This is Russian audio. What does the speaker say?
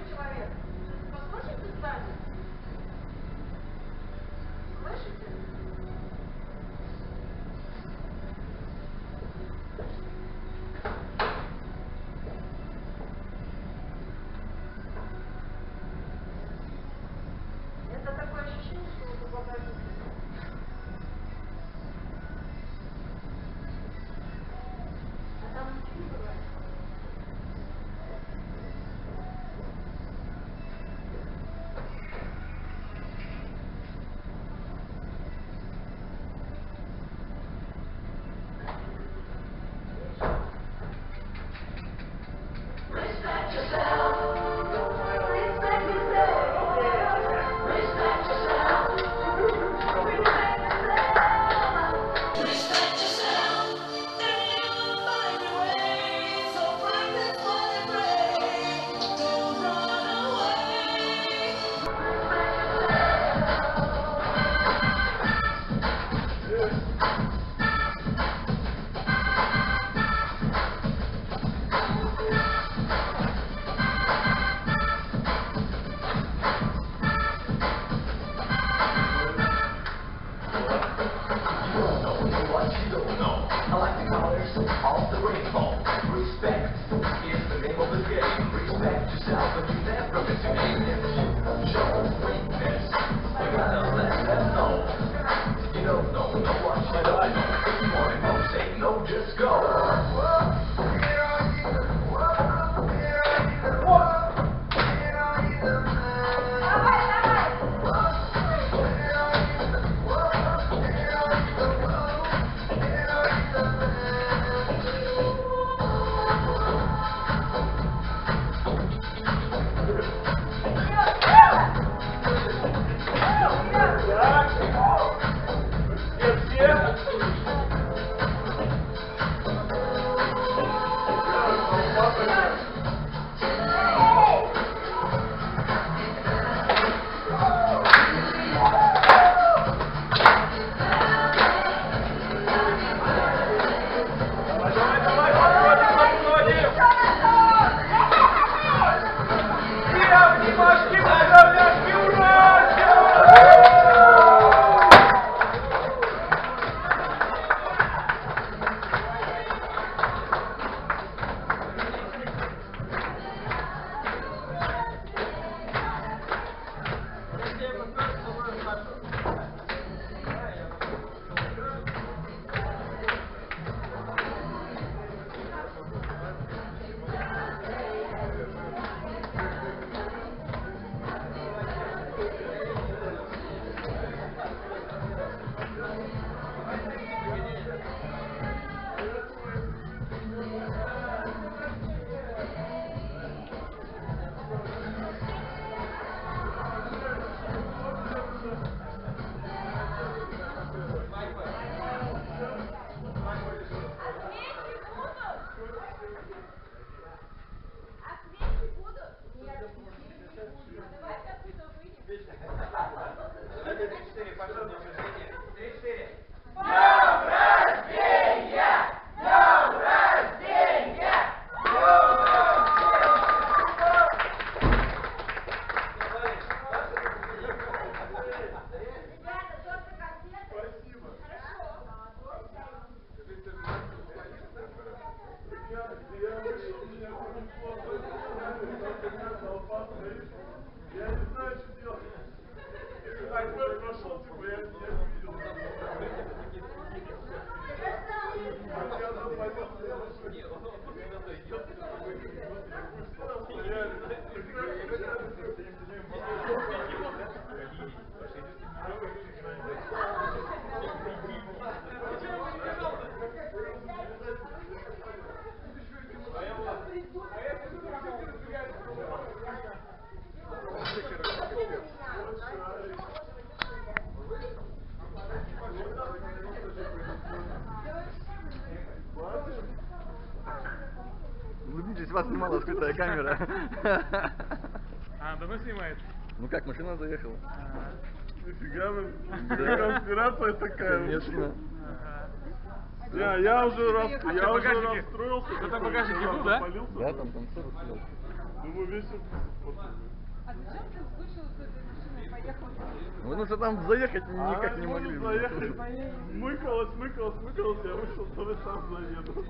человек. Послушайте сзади. Слышите? Это такое ощущение, что вы глубоко видите. А там ничего не бывает. Улыбнитесь, вас снимала скрытая камера. А, давно снимает? Ну как, машина заехала? Нифига вы, конспирация такая. Конечно. Я уже расстроился. Кто-то в багажнике был, да? Да, там танцор сидел. Думаю, вечером посмотрим. А зачем ты вышел с этой машиной и поехал? Потому что там заехать А никак не может могли. заехать. Мыкалось, я вышел, то и сам заеду.